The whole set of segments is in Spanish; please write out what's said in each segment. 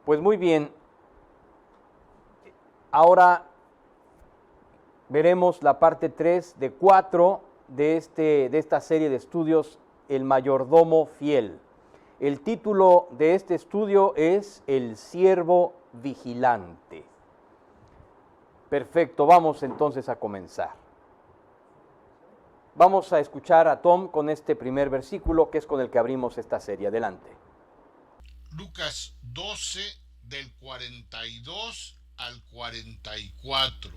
Pues muy bien, ahora veremos la parte 3 de 4 de esta serie de estudios, El mayordomo fiel. El título de este estudio es El siervo vigilante. Perfecto, vamos entonces a comenzar. Vamos a escuchar a Tom con este primer versículo, que es con el que abrimos esta serie. Adelante. Lucas 12, del 42 al 44.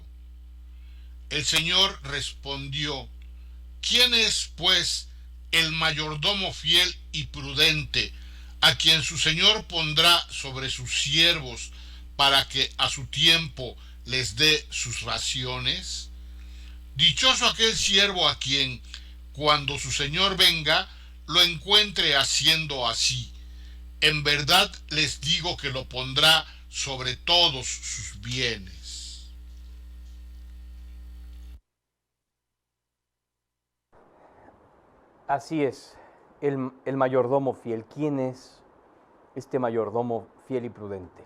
El Señor respondió: ¿Quién es, pues, el mayordomo fiel y prudente, a quien su Señor pondrá sobre sus siervos para que a su tiempo les dé sus raciones? Dichoso aquel siervo a quien, cuando su Señor venga, lo encuentre haciendo así. En verdad les digo que lo pondrá sobre todos sus bienes. Así es, el mayordomo fiel. ¿Quién es este mayordomo fiel y prudente?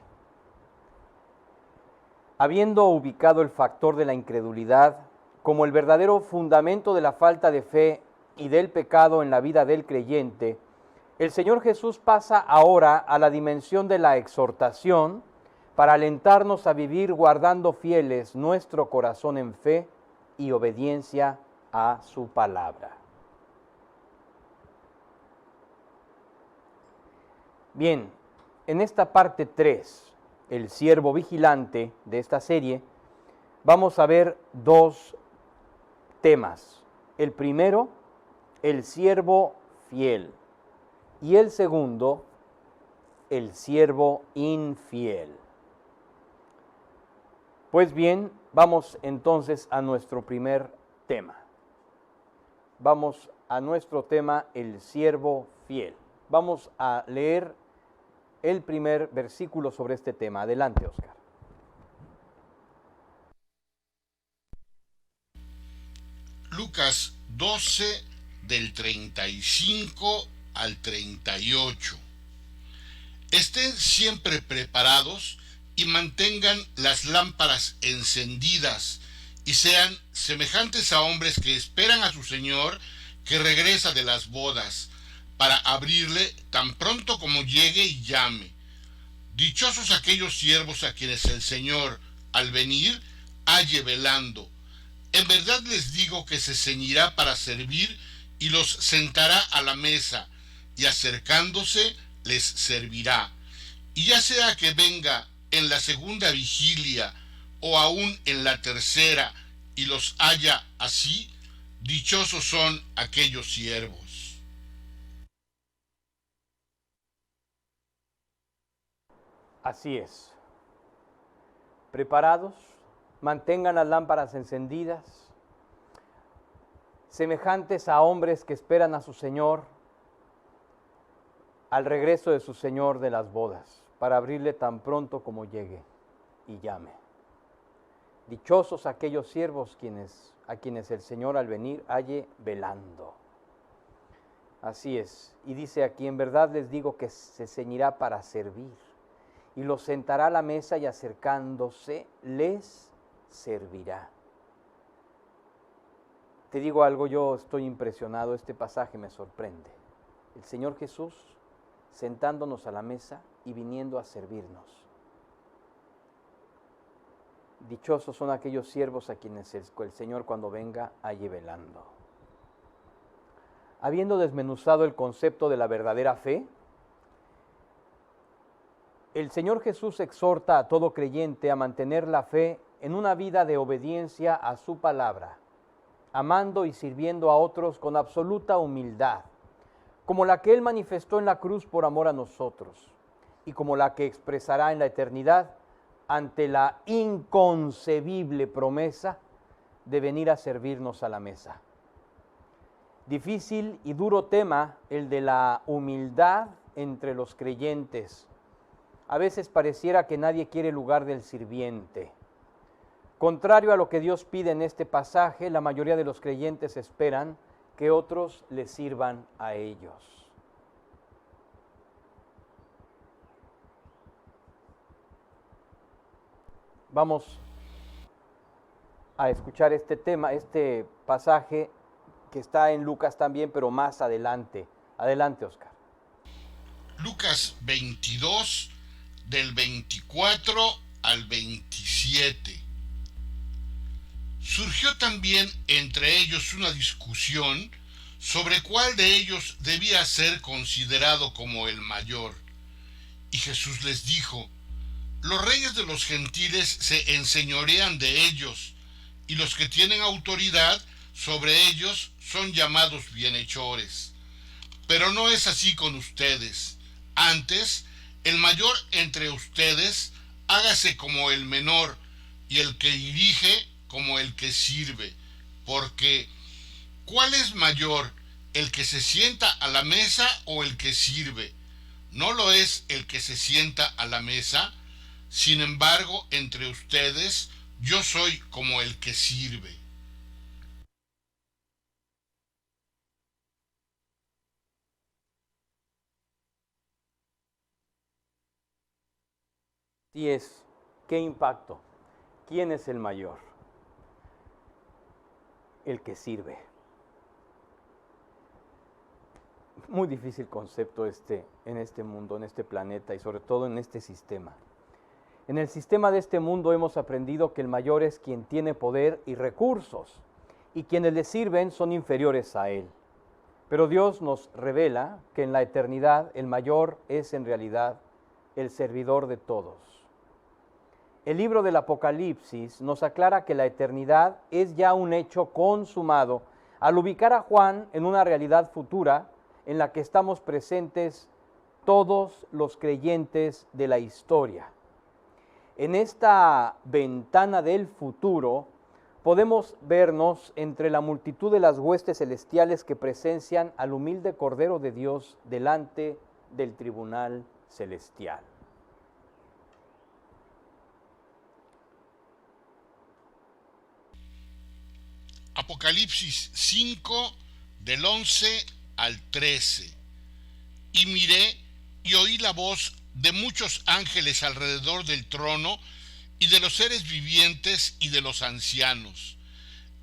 Habiendo ubicado el factor de la incredulidad como el verdadero fundamento de la falta de fe y del pecado en la vida del creyente, el Señor Jesús pasa ahora a la dimensión de la exhortación para alentarnos a vivir guardando fieles nuestro corazón en fe y obediencia a su palabra. Bien, en esta parte 3, el siervo vigilante de esta serie, vamos a ver dos temas. El primero, el siervo fiel, y el segundo, el siervo infiel. Pues bien, vamos entonces a nuestro primer tema. Vamos a nuestro tema, el siervo fiel. Vamos a leer el primer versículo sobre este tema. Adelante, Oscar. Lucas 12, del 35 al 38. Estén siempre preparados y mantengan las lámparas encendidas y sean semejantes a hombres que esperan a su Señor que regresa de las bodas, para abrirle tan pronto como llegue y llame. Dichosos aquellos siervos a quienes el Señor, al venir, halle velando. En verdad les digo que se ceñirá para servir y los sentará a la mesa, y acercándose les servirá. Y ya sea que venga en la segunda vigilia o aún en la tercera y los haya así, dichosos son aquellos siervos. Así es. Preparados, mantengan las lámparas encendidas, semejantes a hombres que esperan a su Señor al regreso de su Señor de las bodas, para abrirle tan pronto como llegue y llame. Dichosos aquellos siervos a quienes el Señor al venir halle velando. Así es. Y dice aquí, en verdad les digo que se ceñirá para servir y los sentará a la mesa y acercándose les servirá. Te digo algo, yo estoy impresionado, este pasaje me sorprende. El Señor Jesús sentándonos a la mesa y viniendo a servirnos. Dichosos son aquellos siervos a quienes el Señor cuando venga halle velando. Habiendo desmenuzado el concepto de la verdadera fe, el Señor Jesús exhorta a todo creyente a mantener la fe en una vida de obediencia a su palabra, amando y sirviendo a otros con absoluta humildad, como la que Él manifestó en la cruz por amor a nosotros, y como la que expresará en la eternidad ante la inconcebible promesa de venir a servirnos a la mesa. Difícil y duro tema el de la humildad entre los creyentes. A veces pareciera que nadie quiere el lugar del sirviente. Contrario a lo que Dios pide en este pasaje, la mayoría de los creyentes esperan que otros les sirvan a ellos. Vamos a escuchar este tema, este pasaje que está en Lucas también, pero más adelante. Adelante, Oscar. Lucas 22, del 24 al 27. Surgió también entre ellos una discusión sobre cuál de ellos debía ser considerado como el mayor. Y Jesús les dijo: los reyes de los gentiles se enseñorean de ellos, y los que tienen autoridad sobre ellos son llamados bienhechores. Pero no es así con ustedes. Antes, el mayor entre ustedes hágase como el menor, y el que dirige como el que sirve. Porque, ¿cuál es mayor, el que se sienta a la mesa o el que sirve? ¿No lo es el que se sienta a la mesa? Sin embargo, entre ustedes, yo soy como el que sirve. Así es, qué impacto. ¿Quién es el mayor? El que sirve. Muy difícil concepto en este mundo, en este planeta y sobre todo en este sistema. En el sistema de este mundo hemos aprendido que el mayor es quien tiene poder y recursos, y quienes le sirven son inferiores a él. Pero Dios nos revela que en la eternidad el mayor es en realidad el servidor de todos. El libro del Apocalipsis nos aclara que la eternidad es ya un hecho consumado al ubicar a Juan en una realidad futura en la que estamos presentes todos los creyentes de la historia. En esta ventana del futuro podemos vernos entre la multitud de las huestes celestiales que presencian al humilde Cordero de Dios delante del tribunal celestial. Apocalipsis 5, del 11 al 13. Y miré y oí la voz de muchos ángeles alrededor del trono, y de los seres vivientes y de los ancianos.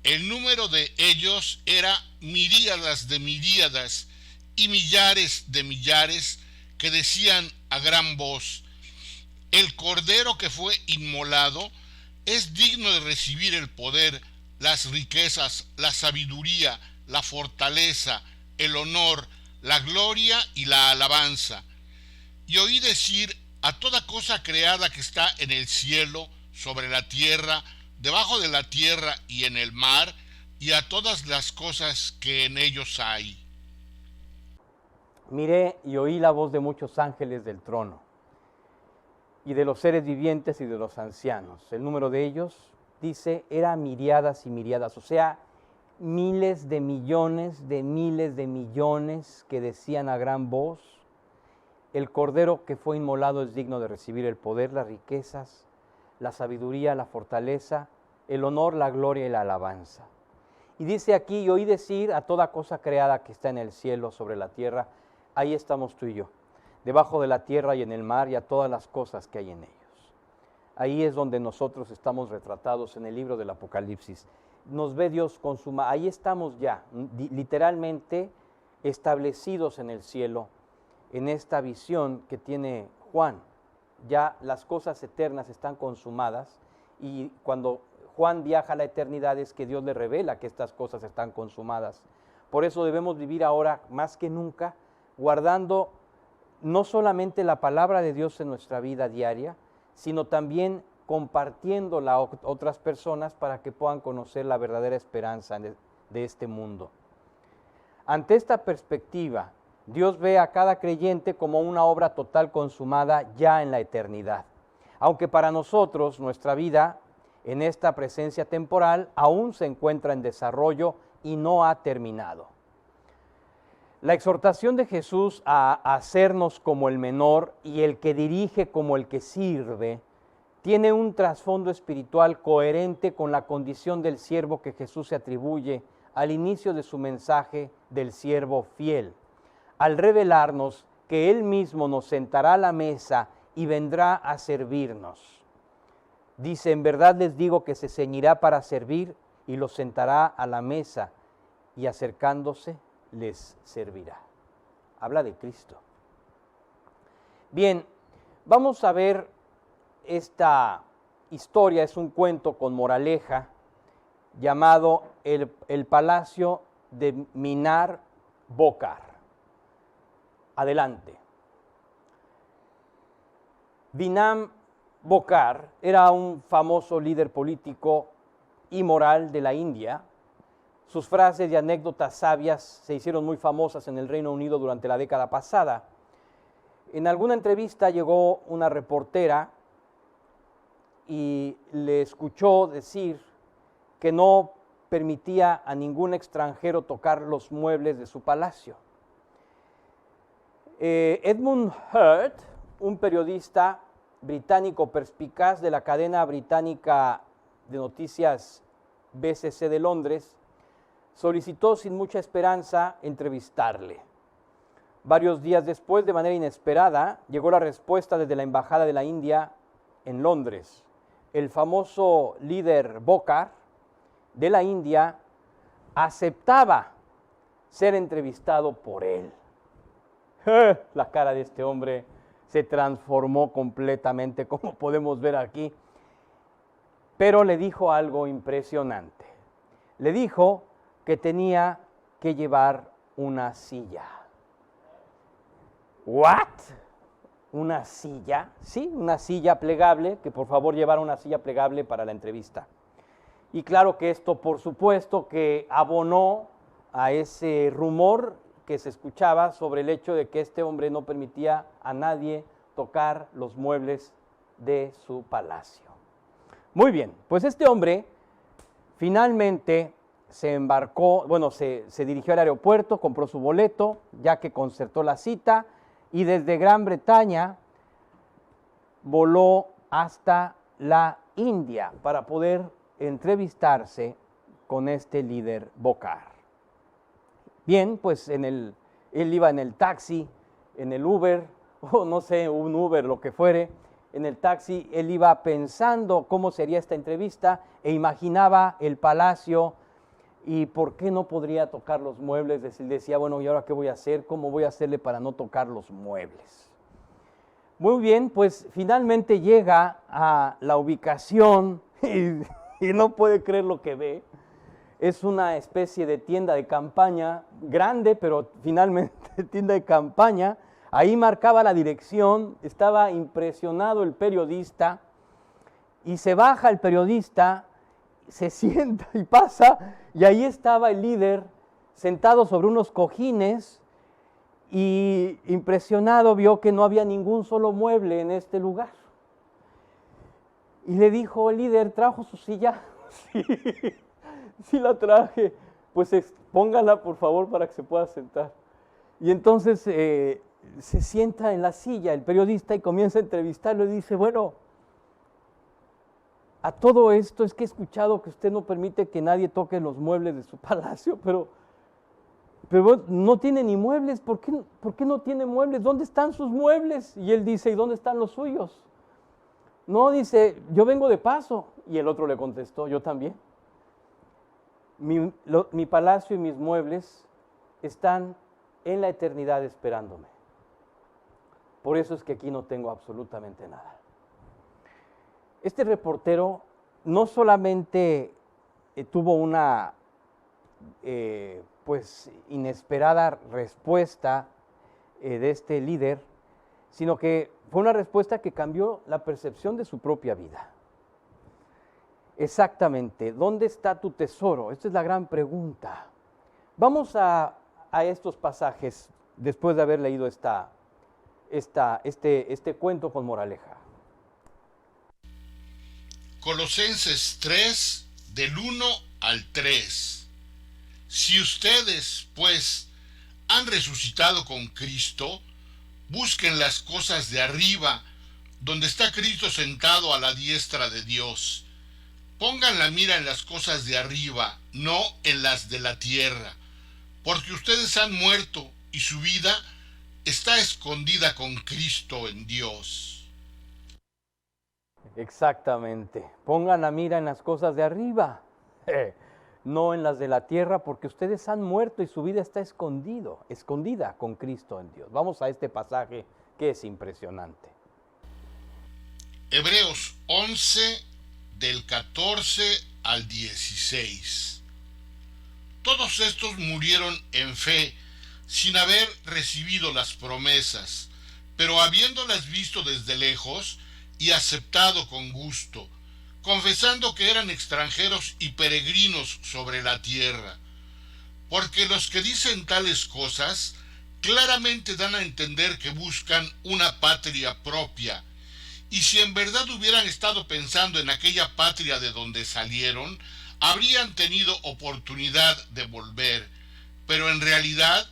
El número de ellos era miríadas de miríadas y millares de millares, que decían a gran voz: el Cordero que fue inmolado es digno de recibir el poder, las riquezas, la sabiduría, la fortaleza, el honor, la gloria y la alabanza. Y oí decir a toda cosa creada que está en el cielo, sobre la tierra, debajo de la tierra y en el mar, y a todas las cosas que en ellos hay: Miré y oí la voz de muchos ángeles del trono, y de los seres vivientes y de los ancianos. El número de ellos, dice, era miríadas y miríadas, o sea, miles de millones que decían a gran voz: el Cordero que fue inmolado es digno de recibir el poder, las riquezas, la sabiduría, la fortaleza, el honor, la gloria y la alabanza. Y dice aquí: y oí decir a toda cosa creada que está en el cielo, sobre la tierra. Ahí estamos tú y yo, debajo de la tierra y en el mar, y a todas las cosas que hay en ellos. Ahí es donde nosotros estamos retratados en el libro del Apocalipsis. Nos ve Dios consumado. Ahí estamos ya, literalmente establecidos en el cielo, en esta visión que tiene Juan. Ya las cosas eternas están consumadas, y cuando Juan viaja a la eternidad es que Dios le revela que estas cosas están consumadas. Por eso debemos vivir ahora más que nunca guardando no solamente la palabra de Dios en nuestra vida diaria, sino también compartiéndola a otras personas para que puedan conocer la verdadera esperanza de este mundo. Ante esta perspectiva, Dios ve a cada creyente como una obra total consumada ya en la eternidad. Aunque para nosotros nuestra vida en esta presencia temporal aún se encuentra en desarrollo y no ha terminado. La exhortación de Jesús a hacernos como el menor y el que dirige como el que sirve tiene un trasfondo espiritual coherente con la condición del siervo que Jesús se atribuye al inicio de su mensaje del siervo fiel, al revelarnos que Él mismo nos sentará a la mesa y vendrá a servirnos. Dice, en verdad les digo que se ceñirá para servir y los sentará a la mesa y acercándose les servirá. Habla de Cristo. Bien, vamos a ver esta historia, es un cuento con moraleja llamado El Palacio de Minar Bokar. Adelante. Minar Bokar era un famoso líder político y moral de la India. Sus frases y anécdotas sabias se hicieron muy famosas en el Reino Unido durante la década pasada. En alguna entrevista llegó una reportera y le escuchó decir que no permitía a ningún extranjero tocar los muebles de su palacio. Edmund Hurd, un periodista británico perspicaz de la cadena británica de noticias BBC de Londres, solicitó sin mucha esperanza entrevistarle. Varios días después, de manera inesperada, llegó la respuesta desde la Embajada de la India en Londres. El famoso líder Bokar de la India aceptaba ser entrevistado por él. La cara de este hombre se transformó completamente, como podemos ver aquí. Pero le dijo algo impresionante. Le dijo que tenía que llevar una silla. ¿What? ¿Una silla? Sí, una silla plegable, que por favor llevara una silla plegable para la entrevista. Y claro que esto, por supuesto, que abonó a ese rumor que se escuchaba sobre el hecho de que este hombre no permitía a nadie tocar los muebles de su palacio. Muy bien, pues este hombre finalmente se embarcó, se dirigió al aeropuerto, compró su boleto, ya que concertó la cita, y desde Gran Bretaña voló hasta la India para poder entrevistarse con este líder Bokar. Bien, pues él iba en el taxi, en el Uber, o no sé, un Uber, lo que fuere. En el taxi él iba pensando cómo sería esta entrevista e imaginaba el palacio y por qué no podría tocar los muebles. Decía, bueno, ¿y ahora qué voy a hacer? ¿Cómo voy a hacerle para no tocar los muebles? Muy bien, pues finalmente llega a la ubicación y no puede creer lo que ve. Es una especie de tienda de campaña, grande, pero finalmente tienda de campaña. Ahí marcaba la dirección, estaba impresionado el periodista, y se baja el periodista, se sienta y pasa, y ahí estaba el líder sentado sobre unos cojines, y impresionado vio que no había ningún solo mueble en este lugar. Y le dijo el líder, ¿trajo su silla? Sí. Sí la traje, pues póngala por favor para que se pueda sentar. Y entonces se sienta en la silla el periodista y comienza a entrevistarlo y dice, bueno, a todo esto es que he escuchado que usted no permite que nadie toque los muebles de su palacio, pero no tiene ni muebles. ¿Por qué no tiene muebles? ¿Dónde están sus muebles? Y él dice, ¿y dónde están los suyos? No, dice, yo vengo de paso. Y el otro le contestó, yo también. Mi palacio y mis muebles están en la eternidad esperándome. Por eso es que aquí no tengo absolutamente nada. Este reportero no solamente tuvo una inesperada respuesta de este líder, sino que fue una respuesta que cambió la percepción de su propia vida. Exactamente, ¿dónde está tu tesoro? Esta es la gran pregunta. Vamos a estos pasajes después de haber leído este cuento con moraleja. Colosenses 3, del 1 al 3. Si ustedes, pues, han resucitado con Cristo, busquen las cosas de arriba, donde está Cristo sentado a la diestra de Dios. Pongan la mira en las cosas de arriba, no en las de la tierra, porque ustedes han muerto y su vida está escondida con Cristo en Dios. Exactamente. Pongan la mira en las cosas de arriba, no en las de la tierra, porque ustedes han muerto y su vida está escondida con Cristo en Dios. Vamos a este pasaje que es impresionante. Hebreos 11, del 14 al 16. Todos estos murieron en fe, sin haber recibido las promesas, pero habiéndolas visto desde lejos y aceptado con gusto, confesando que eran extranjeros y peregrinos sobre la tierra. Porque los que dicen tales cosas claramente dan a entender que buscan una patria propia, y si en verdad hubieran estado pensando en aquella patria de donde salieron, habrían tenido oportunidad de volver, pero en realidad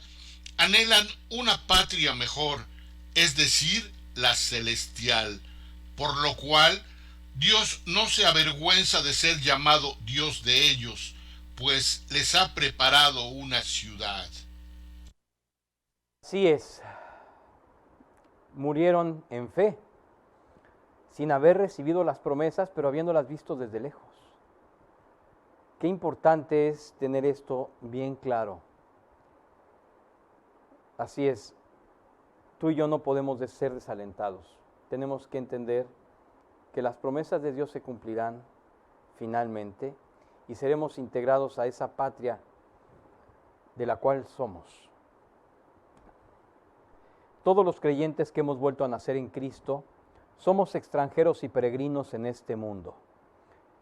anhelan una patria mejor, es decir, la celestial, por lo cual Dios no se avergüenza de ser llamado Dios de ellos, pues les ha preparado una ciudad. Así es, murieron en fe, sin haber recibido las promesas, pero habiéndolas visto desde lejos. Qué importante es tener esto bien claro. Así es, tú y yo no podemos ser desalentados. Tenemos que entender que las promesas de Dios se cumplirán finalmente y seremos integrados a esa patria de la cual somos. Todos los creyentes que hemos vuelto a nacer en Cristo somos extranjeros y peregrinos en este mundo.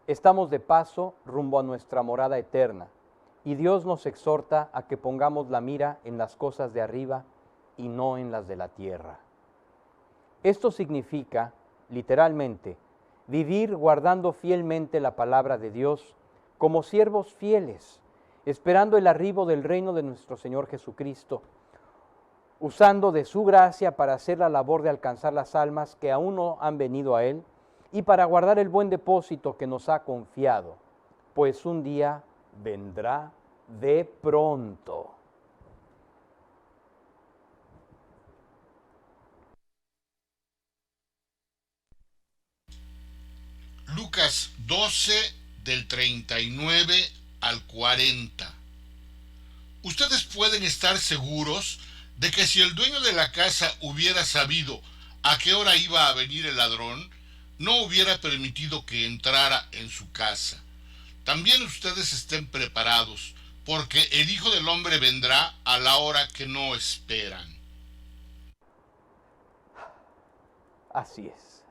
Estamos de paso rumbo a nuestra morada eterna y Dios nos exhorta a que pongamos la mira en las cosas de arriba y no en las de la tierra. Esto significa, literalmente, vivir guardando fielmente la palabra de Dios como siervos fieles, esperando el arribo del reino de nuestro Señor Jesucristo, usando de su gracia para hacer la labor de alcanzar las almas que aún no han venido a Él y para guardar el buen depósito que nos ha confiado, pues un día vendrá de pronto. Lucas 12, del 39 al 40. Ustedes pueden estar seguros de que si el dueño de la casa hubiera sabido a qué hora iba a venir el ladrón, no hubiera permitido que entrara en su casa. También ustedes estén preparados, porque el Hijo del Hombre vendrá a la hora que no esperan. Así es.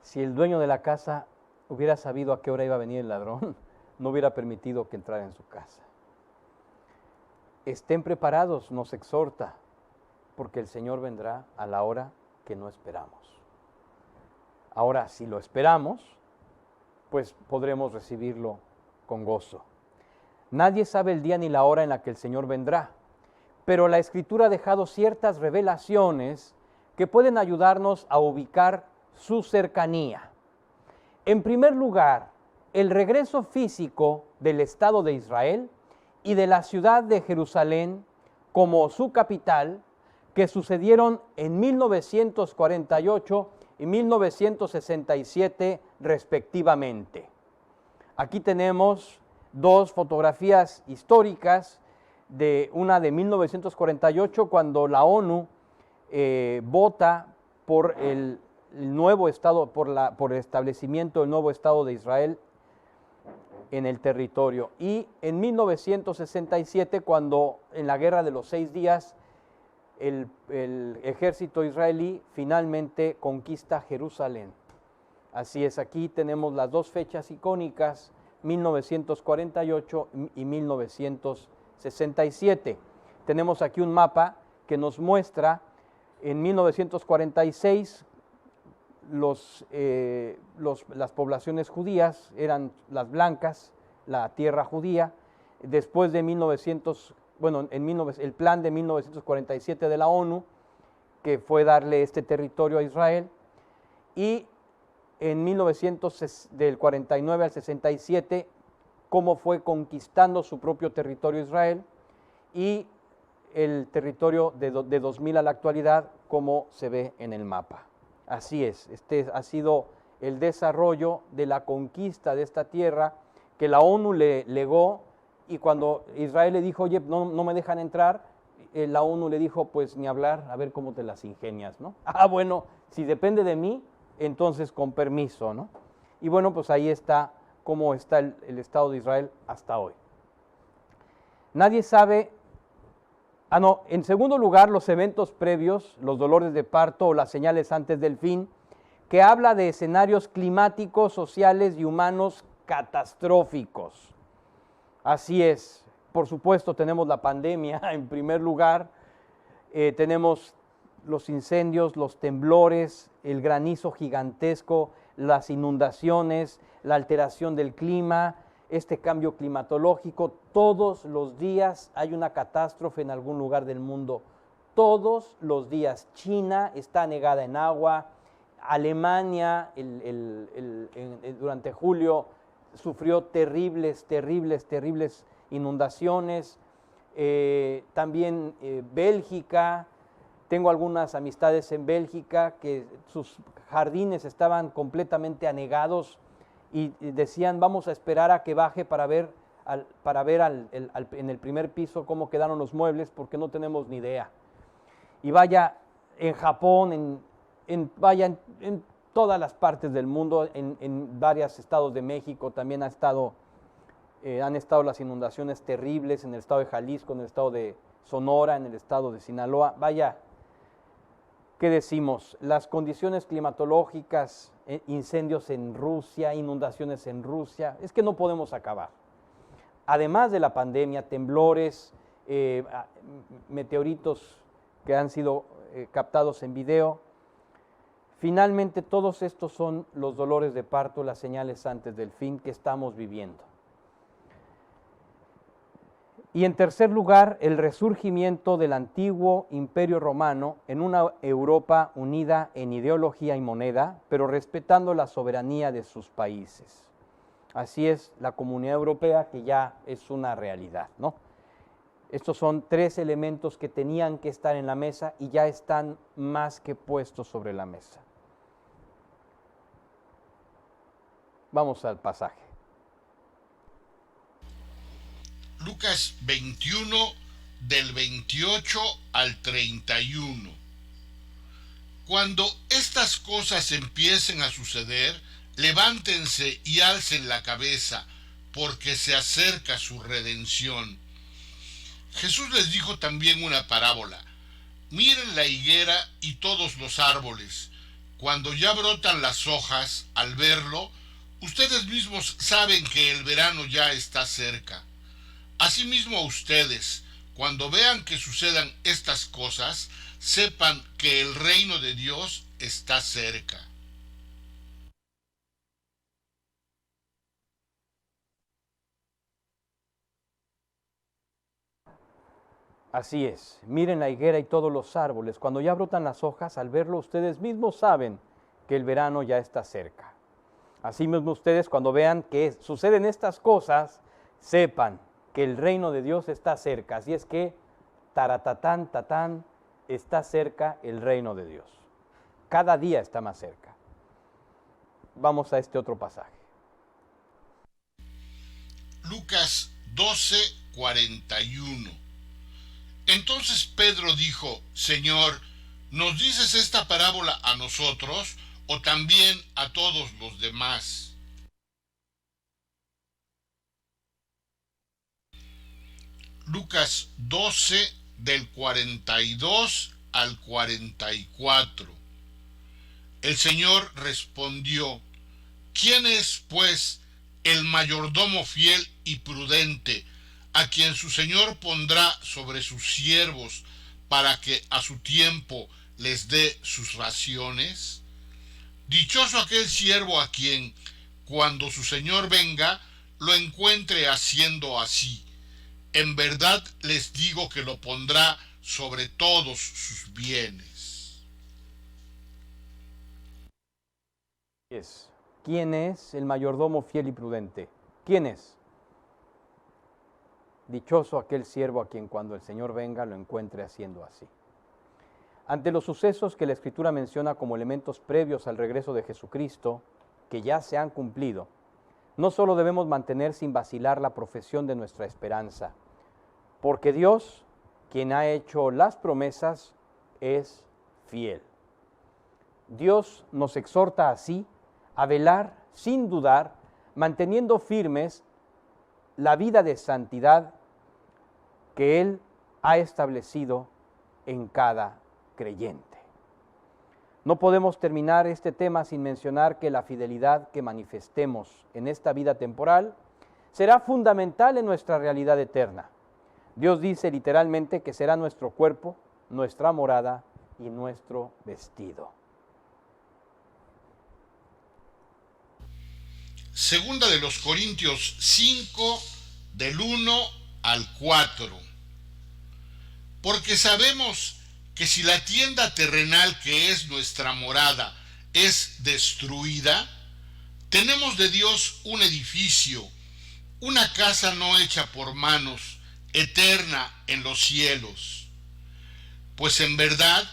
Si el dueño de la casa hubiera sabido a qué hora iba a venir el ladrón, no hubiera permitido que entrara en su casa. Estén preparados, nos exhorta, porque el Señor vendrá a la hora que no esperamos. Ahora, si lo esperamos, pues podremos recibirlo con gozo. Nadie sabe el día ni la hora en la que el Señor vendrá, pero la Escritura ha dejado ciertas revelaciones que pueden ayudarnos a ubicar su cercanía. En primer lugar, el regreso físico del Estado de Israel y de la ciudad de Jerusalén como su capital, que sucedieron en 1948 y 1967 respectivamente. Aquí tenemos dos fotografías históricas, una de 1948 cuando la ONU vota por el nuevo Estado, por el establecimiento del nuevo Estado de Israel en el territorio. Y en 1967, cuando en la Guerra de los 6 días, el ejército israelí finalmente conquista Jerusalén. Así es, aquí tenemos las dos fechas icónicas, 1948 y 1967. Tenemos aquí un mapa que nos muestra en 1946 las poblaciones judías eran las blancas, la tierra judía. Después de el plan de 1947 de la ONU, que fue darle este territorio a Israel, y en del 49 al 67, cómo fue conquistando su propio territorio Israel, y el territorio de 2000 a la actualidad, como se ve en el mapa. Así es, este ha sido el desarrollo de la conquista de esta tierra que la ONU le legó, y cuando Israel le dijo, oye, no me dejan entrar, la ONU le dijo, pues ni hablar, a ver cómo te las ingenias, ¿no? Ah, bueno, si depende de mí, entonces con permiso, ¿no? Y bueno, pues ahí está cómo está el Estado de Israel hasta hoy. Nadie sabe. No, en segundo lugar, los eventos previos, los dolores de parto o las señales antes del fin, que habla de escenarios climáticos, sociales y humanos catastróficos. Así es, por supuesto tenemos la pandemia en primer lugar, tenemos los incendios, los temblores, el granizo gigantesco, las inundaciones, la alteración del clima, este cambio climatológico. Todos los días hay una catástrofe en algún lugar del mundo. Todos los días. China está anegada en agua. Alemania durante julio sufrió terribles inundaciones. También Bélgica. Tengo algunas amistades en Bélgica que sus jardines estaban completamente anegados y decían, vamos a esperar a que baje para ver en el primer piso cómo quedaron los muebles, porque no tenemos ni idea. Y vaya, en Japón, en todas las partes del mundo, en varios estados de México también han estado las inundaciones terribles, en el estado de Jalisco, en el estado de Sonora, en el estado de Sinaloa. Vaya, ¿qué decimos? Las condiciones climatológicas, incendios en Rusia, inundaciones en Rusia, es que no podemos acabar. Además de la pandemia, temblores, meteoritos que han sido captados en video. Finalmente, todos estos son los dolores de parto, las señales antes del fin que estamos viviendo. Y en tercer lugar, el resurgimiento del antiguo Imperio Romano en una Europa unida en ideología y moneda, pero respetando la soberanía de sus países. Así es la Comunidad Europea, que ya es una realidad, ¿no? Estos son tres elementos que tenían que estar en la mesa y ya están más que puestos sobre la mesa. Vamos al pasaje. Lucas 21, del 28 al 31. Cuando estas cosas empiecen a suceder, levántense y alcen la cabeza, porque se acerca su redención. Jesús les dijo también una parábola. Miren la higuera y todos los árboles. Cuando ya brotan las hojas, al verlo, ustedes mismos saben que el verano ya está cerca. Asimismo ustedes, cuando vean que sucedan estas cosas, sepan que el reino de Dios está cerca. Así es, miren la higuera y todos los árboles. Cuando ya brotan las hojas, al verlo ustedes mismos saben que el verano ya está cerca. Asimismo ustedes, cuando vean que suceden estas cosas, sepan que el reino de Dios está cerca. Así es que, taratatán, tatán, está cerca el reino de Dios. Cada día está más cerca. Vamos a este otro pasaje. Lucas 12, 41. Entonces Pedro dijo, Señor, ¿nos dices esta parábola a nosotros o también a todos los demás? Lucas 12, del 42 al 44. El Señor respondió, ¿quién es, pues, el mayordomo fiel y prudente, a quien su Señor pondrá sobre sus siervos, para que a su tiempo les dé sus raciones? Dichoso aquel siervo a quien, cuando su Señor venga, lo encuentre haciendo así. En verdad les digo que lo pondrá sobre todos sus bienes. ¿Quién es el mayordomo fiel y prudente? ¿Quién es? Dichoso aquel siervo a quien cuando el Señor venga lo encuentre haciendo así. Ante los sucesos que la Escritura menciona como elementos previos al regreso de Jesucristo, que ya se han cumplido, no solo debemos mantener sin vacilar la profesión de nuestra esperanza, porque Dios, quien ha hecho las promesas, es fiel. Dios nos exhorta así a velar sin dudar, manteniendo firmes la vida de santidad que Él ha establecido en cada creyente. No podemos terminar este tema sin mencionar que la fidelidad que manifestemos en esta vida temporal será fundamental en nuestra realidad eterna. Dios dice literalmente que será nuestro cuerpo, nuestra morada y nuestro vestido. Segunda de los Corintios 5, del 1 al 4. Porque sabemos que si la tienda terrenal que es nuestra morada es destruida, tenemos de Dios un edificio, una casa no hecha por manos, eterna en los cielos. Pues en verdad,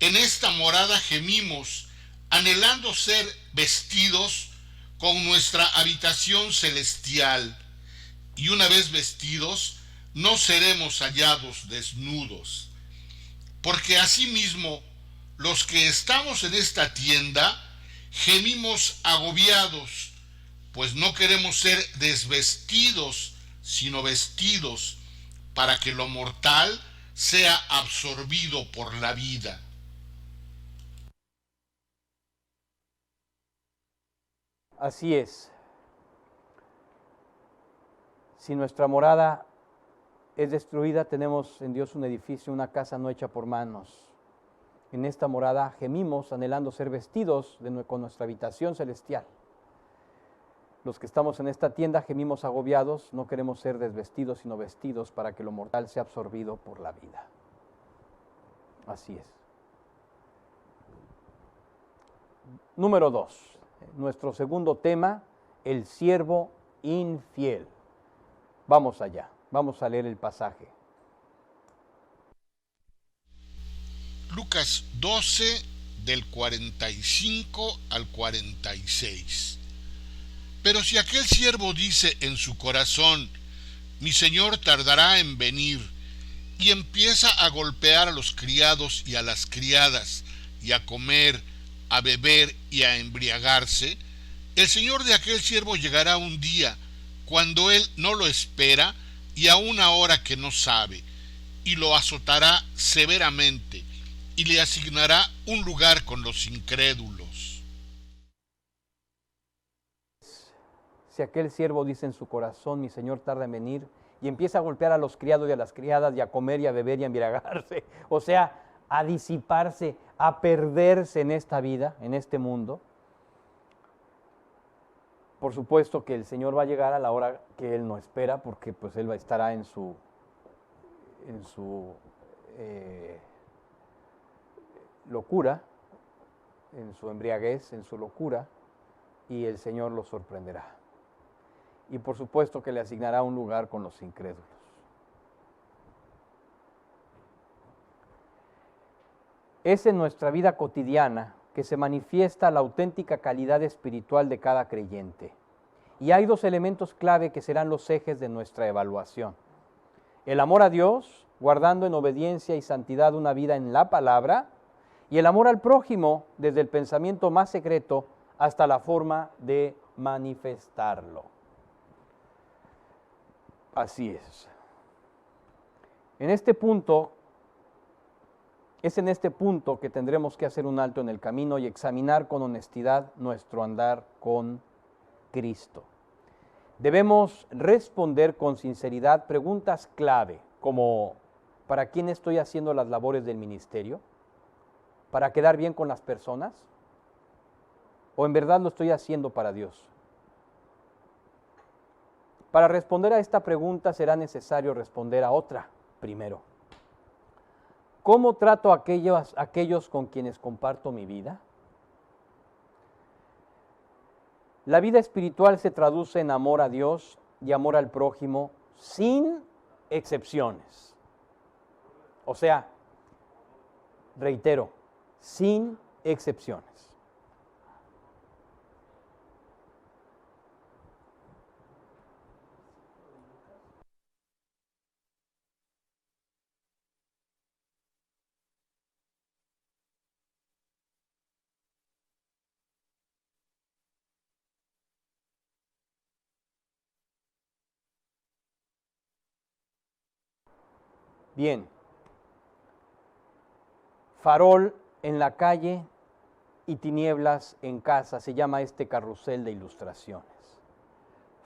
en esta morada gemimos, anhelando ser vestidos con nuestra habitación celestial, y una vez vestidos, no seremos hallados desnudos. Porque asimismo, los que estamos en esta tienda, gemimos agobiados, pues no queremos ser desvestidos, sino vestidos, para que lo mortal sea absorbido por la vida. Así es. Si nuestra morada es destruida, tenemos en Dios un edificio, una casa no hecha por manos. En esta morada gemimos anhelando ser vestidos con nuestra habitación celestial. Los que estamos en esta tienda gemimos agobiados, no queremos ser desvestidos, sino vestidos para que lo mortal sea absorbido por la vida. Así es. Número 2. Nuestro segundo tema, el siervo infiel. Vamos allá, vamos a leer el pasaje. Lucas 12, del 45 al 46. Pero si aquel siervo dice en su corazón, mi señor tardará en venir, y empieza a golpear a los criados y a las criadas, y a comer, a beber y a embriagarse, el señor de aquel siervo llegará un día, cuando él no lo espera y a una hora que no sabe, y lo azotará severamente, y le asignará un lugar con los incrédulos. Si aquel siervo dice en su corazón, mi señor tarda en venir, y empieza a golpear a los criados y a las criadas, y a comer y a beber y a embriagarse, o sea, a disiparse, a perderse en esta vida, en este mundo, por supuesto que el Señor va a llegar a la hora que Él no espera, porque pues Él estará en su locura, en su embriaguez, en su locura, y el Señor lo sorprenderá. Y por supuesto que le asignará un lugar con los incrédulos. Es en nuestra vida cotidiana que se manifiesta la auténtica calidad espiritual de cada creyente. Y hay dos elementos clave que serán los ejes de nuestra evaluación. El amor a Dios, guardando en obediencia y santidad una vida en la palabra, y el amor al prójimo, desde el pensamiento más secreto hasta la forma de manifestarlo. Así es. Es en este punto que tendremos que hacer un alto en el camino y examinar con honestidad nuestro andar con Cristo. Debemos responder con sinceridad preguntas clave, como ¿para quién estoy haciendo las labores del ministerio? ¿Para quedar bien con las personas? ¿O en verdad lo estoy haciendo para Dios? Para responder a esta pregunta será necesario responder a otra primero. ¿Cómo trato a aquellos con quienes comparto mi vida? La vida espiritual se traduce en amor a Dios y amor al prójimo sin excepciones. O sea, reitero, sin excepciones. Bien, farol en la calle y tinieblas en casa, se llama este carrusel de ilustraciones.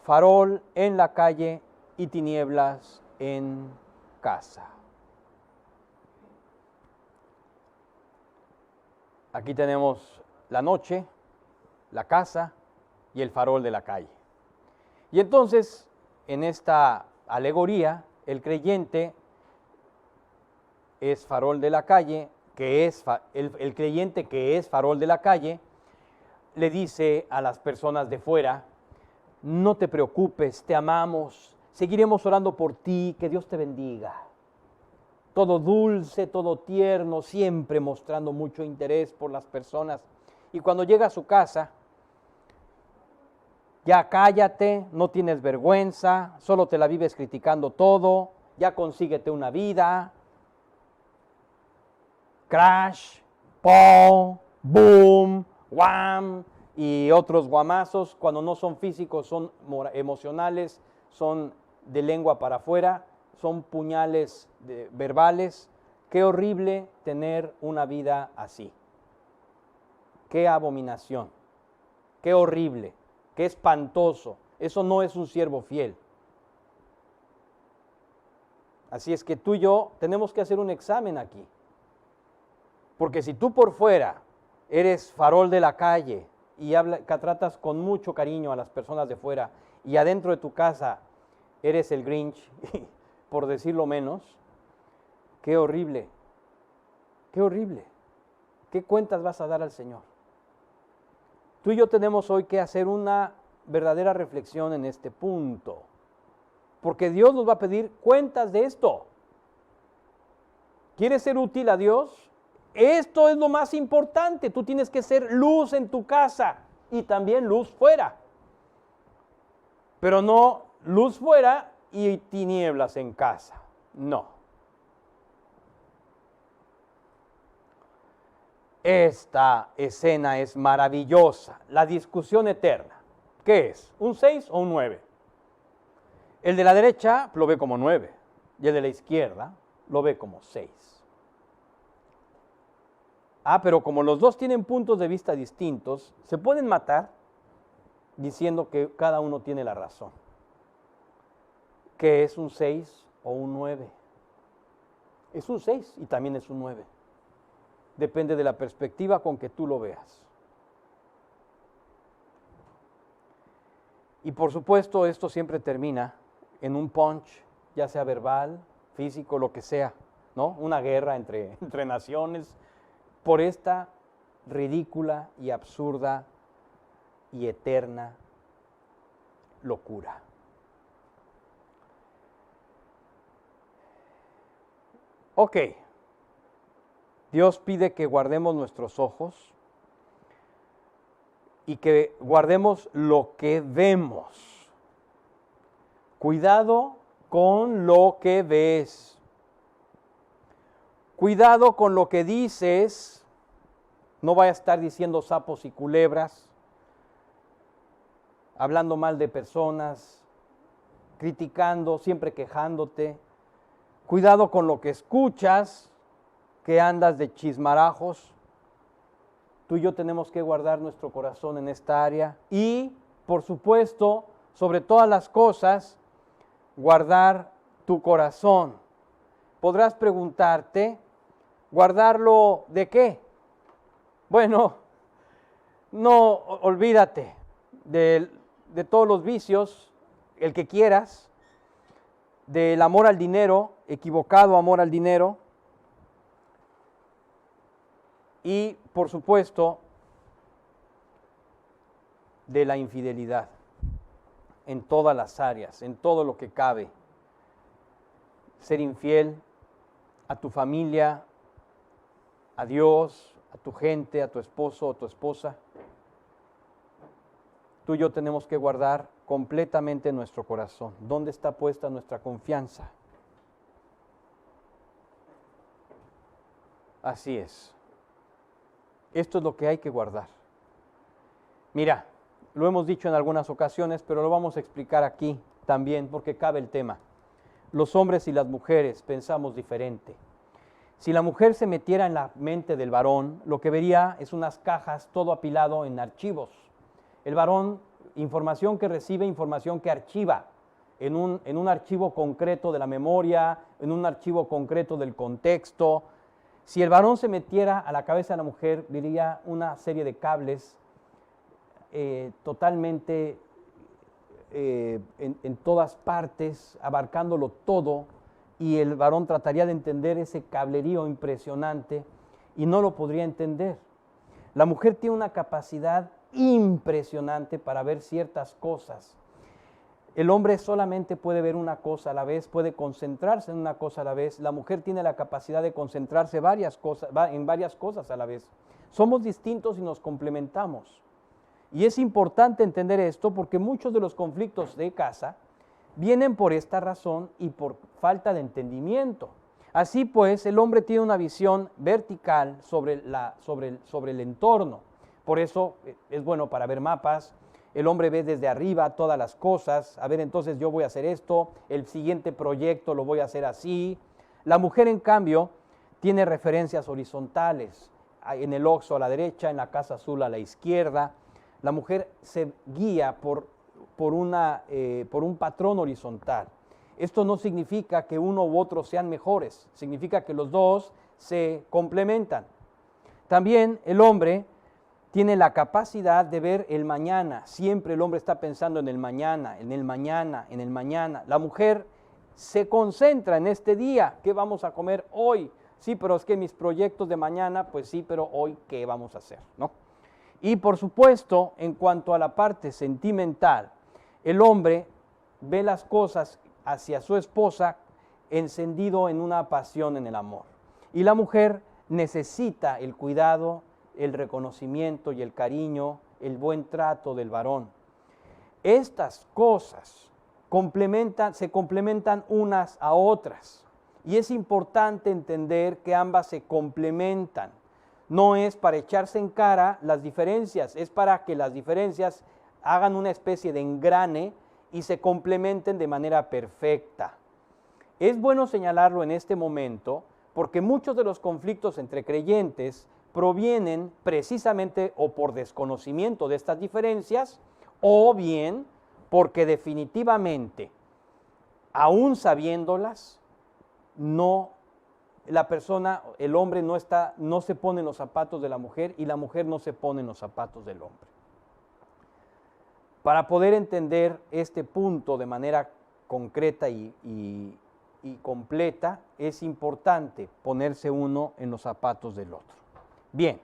Farol en la calle y tinieblas en casa. Aquí tenemos la noche, la casa y el farol de la calle. Y entonces, en esta alegoría, el creyente es farol de la calle, el creyente que es farol de la calle, le dice a las personas de fuera: no te preocupes, te amamos, seguiremos orando por ti, que Dios te bendiga. Todo dulce, todo tierno, siempre mostrando mucho interés por las personas. Y cuando llega a su casa, ya cállate, no tienes vergüenza, solo te la vives criticando todo, ya consíguete una vida. Crash, pong, boom, wham y otros guamazos, cuando no son físicos, son emocionales, son de lengua para afuera, son puñales verbales. Qué horrible tener una vida así. Qué abominación, qué horrible, qué espantoso. Eso no es un siervo fiel. Así es que tú y yo tenemos que hacer un examen aquí. Porque si tú por fuera eres farol de la calle y tratas con mucho cariño a las personas de fuera y adentro de tu casa eres el Grinch, por decirlo menos, qué horrible, qué horrible. ¿Qué cuentas vas a dar al Señor? Tú y yo tenemos hoy que hacer una verdadera reflexión en este punto, porque Dios nos va a pedir cuentas de esto. ¿Quieres ser útil a Dios? Esto es lo más importante. Tú tienes que ser luz en tu casa y también luz fuera. Pero no luz fuera y tinieblas en casa. No. Esta escena es maravillosa. La discusión eterna. ¿Qué es? ¿Un 6 o un 9? El de la derecha lo ve como 9 y el de la izquierda lo ve como 6. Pero como los dos tienen puntos de vista distintos, se pueden matar diciendo que cada uno tiene la razón. ¿Qué es un 6 o un 9? Es un 6 y también es un 9. Depende de la perspectiva con que tú lo veas. Y por supuesto, esto siempre termina en un punch, ya sea verbal, físico, lo que sea, ¿no? Una guerra entre naciones, por esta ridícula y absurda y eterna locura. Ok, Dios pide que guardemos nuestros ojos y que guardemos lo que vemos. Cuidado con lo que ves. Cuidado con lo que dices, no vayas a estar diciendo sapos y culebras, hablando mal de personas, criticando, siempre quejándote. Cuidado con lo que escuchas, que andas de chismarajos. Tú y yo tenemos que guardar nuestro corazón en esta área y, por supuesto, sobre todas las cosas, guardar tu corazón. Podrás preguntarte, ¿guardarlo de qué? Bueno, no olvídate de todos los vicios, el que quieras, del amor al dinero, equivocado amor al dinero, y por supuesto de la infidelidad en todas las áreas, en todo lo que cabe. Ser infiel a tu familia, a Dios, a tu gente, a tu esposo o tu esposa. Tú y yo tenemos que guardar completamente nuestro corazón. ¿Dónde está puesta nuestra confianza? Así es. Esto es lo que hay que guardar. Mira, lo hemos dicho en algunas ocasiones, pero lo vamos a explicar aquí también porque cabe el tema. Los hombres y las mujeres pensamos diferente. Si la mujer se metiera en la mente del varón, lo que vería es unas cajas todo apilado en archivos. El varón, información que recibe, información que archiva en un archivo concreto de la memoria, en un archivo concreto del contexto. Si el varón se metiera a la cabeza de la mujer, vería una serie de cables totalmente en todas partes, abarcándolo todo, y el varón trataría de entender ese cablerío impresionante y no lo podría entender. La mujer tiene una capacidad impresionante para ver ciertas cosas. El hombre solamente puede ver una cosa a la vez, puede concentrarse en una cosa a la vez. La mujer tiene la capacidad de concentrarse en varias cosas a la vez. Somos distintos y nos complementamos. Y es importante entender esto porque muchos de los conflictos de casa vienen por esta razón y por falta de entendimiento. Así pues, el hombre tiene una visión vertical sobre el entorno. Por eso es bueno para ver mapas. El hombre ve desde arriba todas las cosas. A ver, entonces yo voy a hacer esto, el siguiente proyecto lo voy a hacer así. La mujer, en cambio, tiene referencias horizontales. En el Oxxo a la derecha, en la Casa Azul a la izquierda. La mujer se guía por un patrón horizontal. Esto no significa que uno u otro sean mejores, significa que los dos se complementan. También el hombre tiene la capacidad de ver el mañana. Siempre el hombre está pensando en el mañana, en el mañana, en el mañana. La mujer se concentra en este día. ¿Qué vamos a comer hoy? Sí, pero es que mis proyectos de mañana, pues sí, pero hoy, ¿qué vamos a hacer? ¿No? Y por supuesto, en cuanto a la parte sentimental, el hombre ve las cosas hacia su esposa encendido en una pasión en el amor. Y la mujer necesita el cuidado, el reconocimiento y el cariño, el buen trato del varón. Estas cosas se complementan unas a otras. Y es importante entender que ambas se complementan. No es para echarse en cara las diferencias, es para que las diferencias hagan una especie de engrane y se complementen de manera perfecta. Es bueno señalarlo en este momento porque muchos de los conflictos entre creyentes provienen precisamente o por desconocimiento de estas diferencias o bien porque definitivamente, aún sabiéndolas, el hombre no se pone en los zapatos de la mujer y la mujer no se pone en los zapatos del hombre. Para poder entender este punto de manera concreta y completa, es importante ponerse uno en los zapatos del otro. Bien,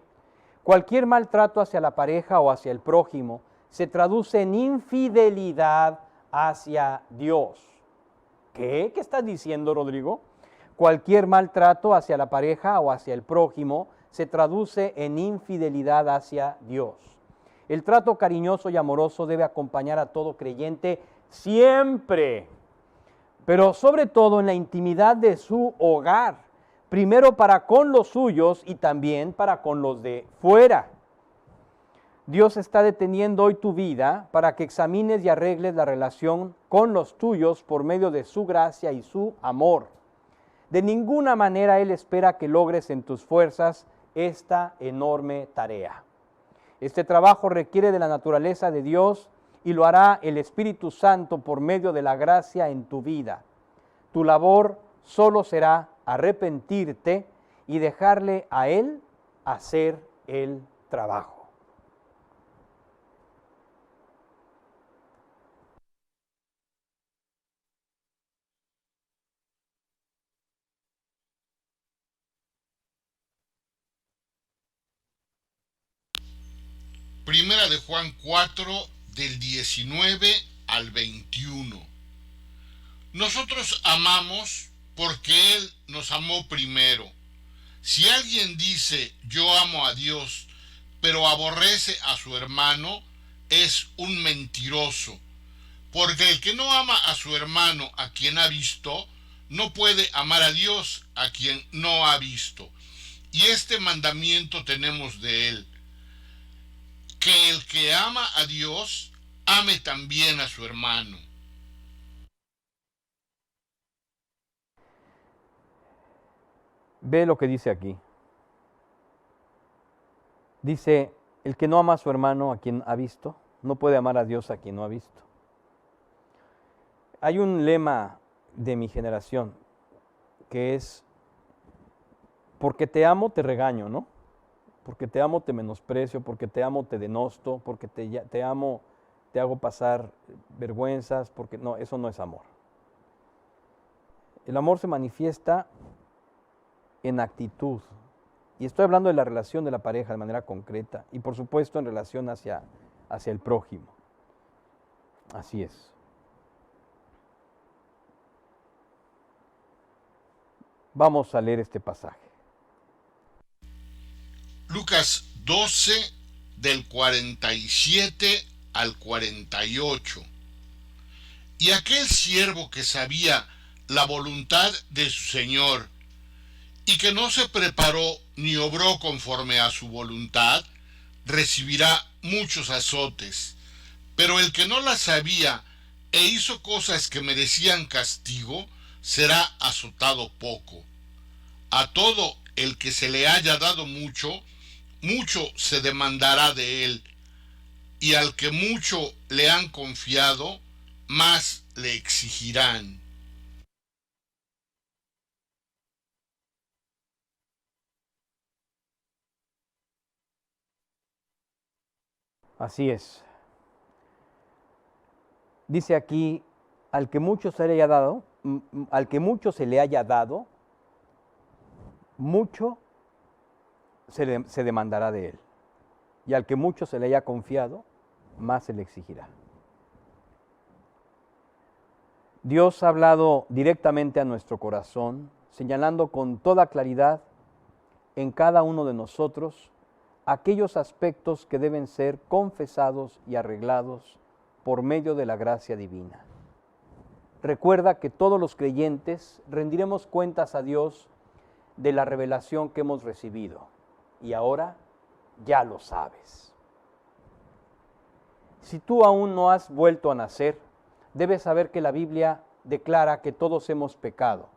cualquier maltrato hacia la pareja o hacia el prójimo se traduce en infidelidad hacia Dios. ¿Qué? ¿Qué estás diciendo, Rodrigo? Cualquier maltrato hacia la pareja o hacia el prójimo se traduce en infidelidad hacia Dios. El trato cariñoso y amoroso debe acompañar a todo creyente siempre, pero sobre todo en la intimidad de su hogar, primero para con los suyos y también para con los de fuera. Dios está deteniendo hoy tu vida para que examines y arregles la relación con los tuyos por medio de su gracia y su amor. De ninguna manera Él espera que logres en tus fuerzas esta enorme tarea. Este trabajo requiere de la naturaleza de Dios y lo hará el Espíritu Santo por medio de la gracia en tu vida. Tu labor solo será arrepentirte y dejarle a Él hacer el trabajo. Primera de Juan 4, del 19 al 21. Nosotros amamos porque Él nos amó primero. Si alguien dice yo amo a Dios, pero aborrece a su hermano, es un mentiroso. Porque el que no ama a su hermano a quien ha visto, no puede amar a Dios a quien no ha visto. Y este mandamiento tenemos de él, que el que ama a Dios, ame también a su hermano. Ve lo que dice aquí. Dice, el que no ama a su hermano a quien ha visto, no puede amar a Dios a quien no ha visto. Hay un lema de mi generación que es, porque te amo te regaño, ¿no? Porque te amo te menosprecio, porque te amo te denosto, porque te amo te hago pasar vergüenzas, porque no, eso no es amor. El amor se manifiesta en actitud. Y estoy hablando de la relación de la pareja de manera concreta y por supuesto en relación hacia el prójimo. Así es. Vamos a leer este pasaje. Lucas 12 del 47 al 48. Y aquel siervo que sabía la voluntad de su señor y que no se preparó ni obró conforme a su voluntad, recibirá muchos azotes. Pero el que no la sabía e hizo cosas que merecían castigo, será azotado poco. A todo el que se le haya dado mucho, mucho se demandará de él, y al que mucho le han confiado, más le exigirán. Así es. Dice aquí, al que mucho se le haya dado, al que mucho se le haya dado, mucho se demandará de él. Y al que mucho se le haya confiado, más se le exigirá. Dios ha hablado directamente a nuestro corazón, señalando con toda claridad en cada uno de nosotros aquellos aspectos que deben ser confesados y arreglados por medio de la gracia divina. Recuerda que todos los creyentes rendiremos cuentas a Dios de la revelación que hemos recibido. Y ahora ya lo sabes. Si tú aún no has vuelto a nacer, debes saber que la Biblia declara que todos hemos pecado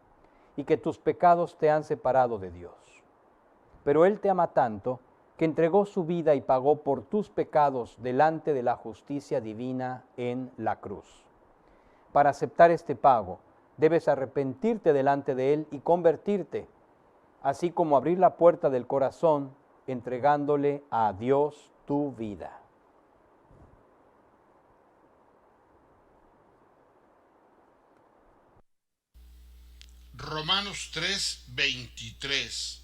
y que tus pecados te han separado de Dios. Pero Él te ama tanto que entregó su vida y pagó por tus pecados delante de la justicia divina en la cruz. Para aceptar este pago, debes arrepentirte delante de Él y convertirte, así como abrir la puerta del corazón, entregándole a Dios tu vida. Romanos 3:23.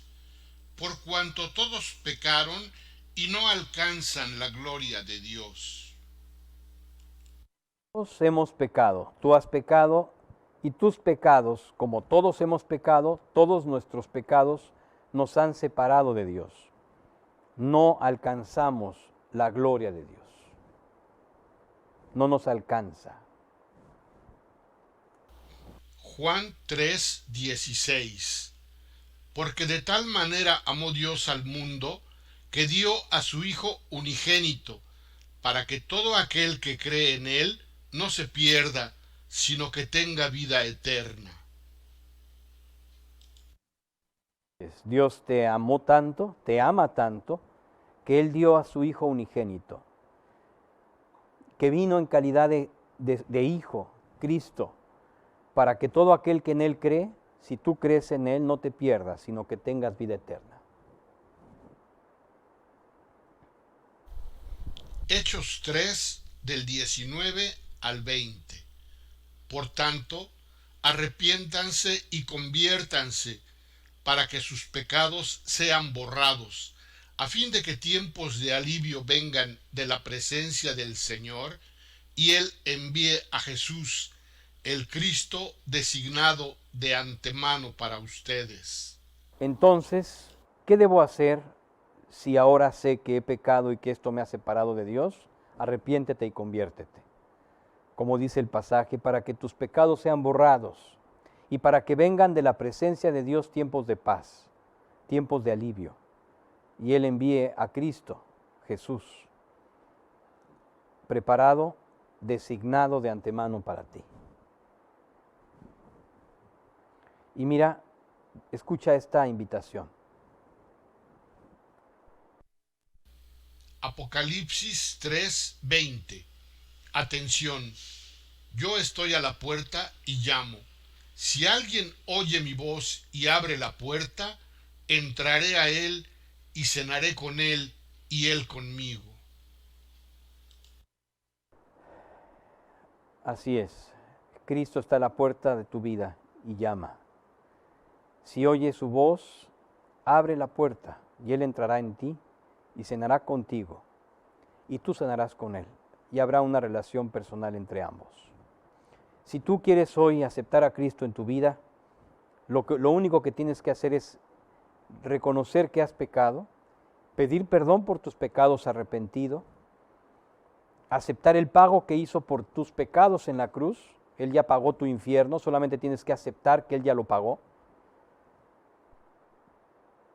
Por cuanto todos pecaron y no alcanzan la gloria de Dios. Todos hemos pecado, tú has pecado y tus pecados, como todos hemos pecado, todos nuestros pecados nos han separado de Dios. No alcanzamos la gloria de Dios. No nos alcanza. Juan 3:16. Porque de tal manera amó Dios al mundo, que dio a su Hijo unigénito, para que todo aquel que cree en Él no se pierda, sino que tenga vida eterna. Dios te amó tanto, te ama tanto, que Él dio a su Hijo unigénito, que vino en calidad de Hijo, Cristo, para que todo aquel que en Él cree, si tú crees en Él, no te pierdas, sino que tengas vida eterna. Hechos 3 del 19 al 20. Por tanto, arrepiéntanse y conviértanse para que sus pecados sean borrados, a fin de que tiempos de alivio vengan de la presencia del Señor, y Él envíe a Jesús, el Cristo designado de antemano para ustedes. Entonces, ¿qué debo hacer si ahora sé que he pecado y que esto me ha separado de Dios? Arrepiéntete y conviértete. Como dice el pasaje, para que tus pecados sean borrados y para que vengan de la presencia de Dios tiempos de paz, tiempos de alivio, y Él envíe a Cristo, Jesús, preparado, designado de antemano para ti. Y mira, escucha esta invitación. Apocalipsis 3:20. Atención, yo estoy a la puerta y llamo. Si alguien oye mi voz y abre la puerta, entraré a él y cenaré con él y él conmigo. Así es, Cristo está a la puerta de tu vida y llama. Si oyes su voz, abre la puerta y Él entrará en ti y cenará contigo, y tú cenarás con Él, y habrá una relación personal entre ambos. Si tú quieres hoy aceptar a Cristo en tu vida, lo único que tienes que hacer es reconocer que has pecado, pedir perdón por tus pecados arrepentido, aceptar el pago que hizo por tus pecados en la cruz. Él ya pagó tu infierno, solamente tienes que aceptar que Él ya lo pagó.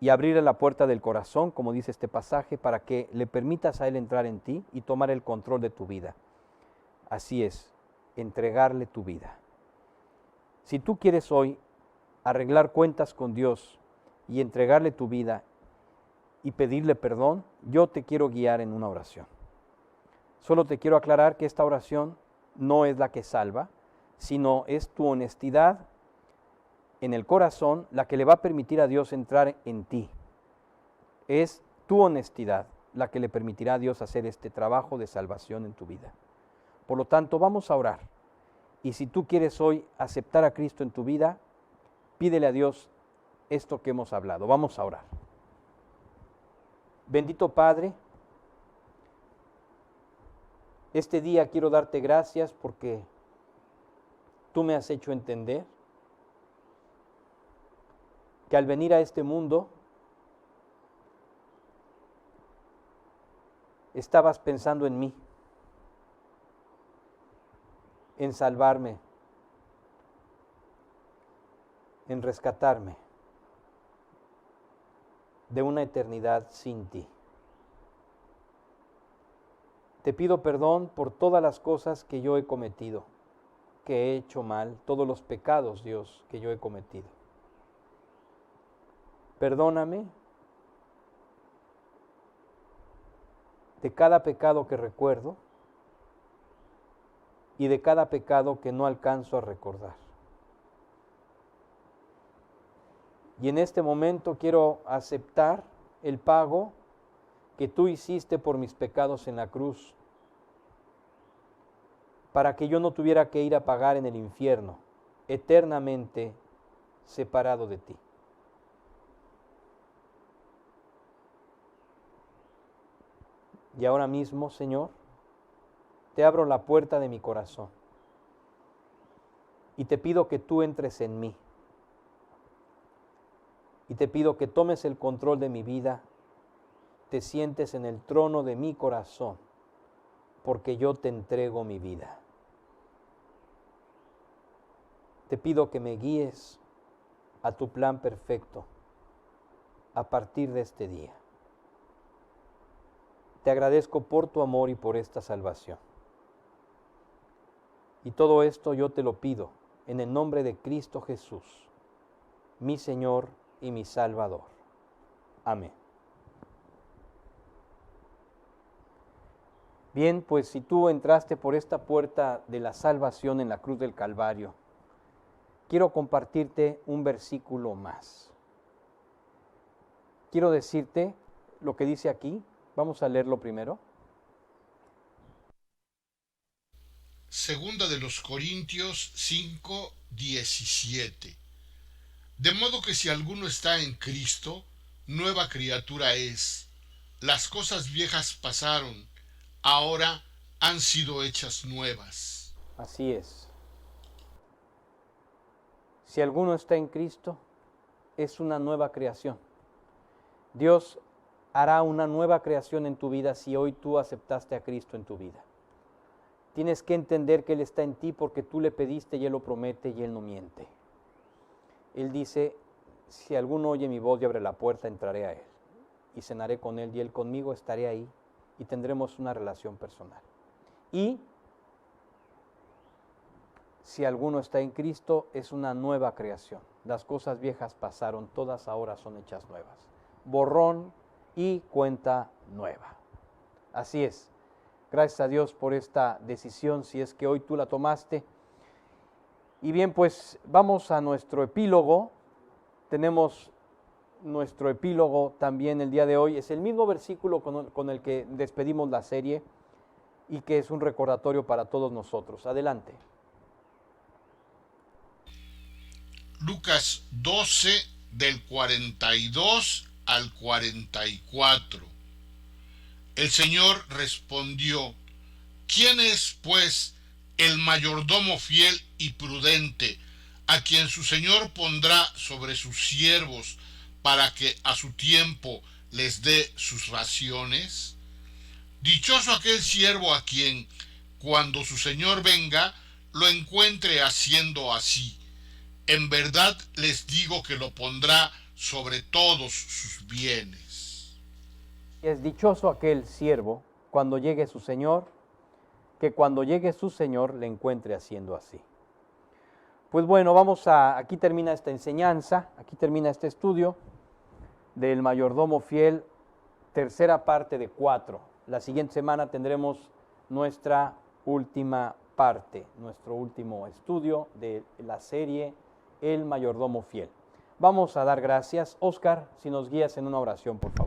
Y abrirle la puerta del corazón, como dice este pasaje, para que le permitas a Él entrar en ti y tomar el control de tu vida. Así es, entregarle tu vida. Si tú quieres hoy arreglar cuentas con Dios y entregarle tu vida y pedirle perdón, yo te quiero guiar en una oración. Solo te quiero aclarar que esta oración no es la que salva, sino es tu honestidad en el corazón la que le va a permitir a Dios entrar en ti. Es tu honestidad la que le permitirá a Dios hacer este trabajo de salvación en tu vida. Por lo tanto, vamos a orar. Y si tú quieres hoy aceptar a Cristo en tu vida, pídele a Dios esto que hemos hablado. Vamos a orar. Bendito Padre, este día quiero darte gracias porque tú me has hecho entender que al venir a este mundo estabas pensando en mí, en salvarme, en rescatarme de una eternidad sin ti. Te pido perdón por todas las cosas que yo he cometido, que he hecho mal, todos los pecados, Dios, que yo he cometido. Perdóname de cada pecado que recuerdo y de cada pecado que no alcanzo a recordar. Y en este momento quiero aceptar el pago que tú hiciste por mis pecados en la cruz, para que yo no tuviera que ir a pagar en el infierno, eternamente separado de ti. Y ahora mismo, Señor, te abro la puerta de mi corazón y te pido que tú entres en mí. Y te pido que tomes el control de mi vida, te sientes en el trono de mi corazón, porque yo te entrego mi vida. Te pido que me guíes a tu plan perfecto a partir de este día. Te agradezco por tu amor y por esta salvación. Y todo esto yo te lo pido en el nombre de Cristo Jesús, mi Señor y mi Salvador. Amén. Bien, pues si tú entraste por esta puerta de la salvación en la cruz del Calvario, quiero compartirte un versículo más. Quiero decirte lo que dice aquí. Vamos a leerlo primero. Segunda de los Corintios 5:17. De modo que si alguno está en Cristo, nueva criatura es. Las cosas viejas pasaron, ahora han sido hechas nuevas. Así es. Si alguno está en Cristo, es una nueva creación. Dios hará una nueva creación en tu vida si hoy tú aceptaste a Cristo en tu vida. Tienes que entender que Él está en ti porque tú le pediste y Él lo promete y Él no miente. Él dice, si alguno oye mi voz y abre la puerta, entraré a Él y cenaré con Él y Él conmigo, estaré ahí y tendremos una relación personal. Y si alguno está en Cristo, es una nueva creación. Las cosas viejas pasaron, todas ahora son hechas nuevas. Borrón y cuenta nueva. Así es. Gracias a Dios por esta decisión, si es que hoy tú la tomaste. Y bien, pues vamos a nuestro epílogo. Tenemos nuestro epílogo también el día de hoy. Es el mismo versículo con el que despedimos la serie y que es un recordatorio para todos nosotros. Adelante. Lucas 12 del 42 al 44. El Señor respondió: ¿Quién es, pues, el mayordomo fiel y prudente, a quien su Señor pondrá sobre sus siervos para que a su tiempo les dé sus raciones? Dichoso aquel siervo a quien, cuando su Señor venga, lo encuentre haciendo así. En verdad les digo que lo pondrá sobre todos sus bienes. Es dichoso aquel siervo cuando llegue su Señor, que cuando llegue su Señor le encuentre haciendo así. Pues bueno, aquí termina esta enseñanza, aquí termina este estudio del mayordomo fiel, tercera parte de 4. La siguiente semana tendremos nuestra última parte, nuestro último estudio de la serie El mayordomo fiel. Vamos a dar gracias. Oscar, si nos guías en una oración, por favor.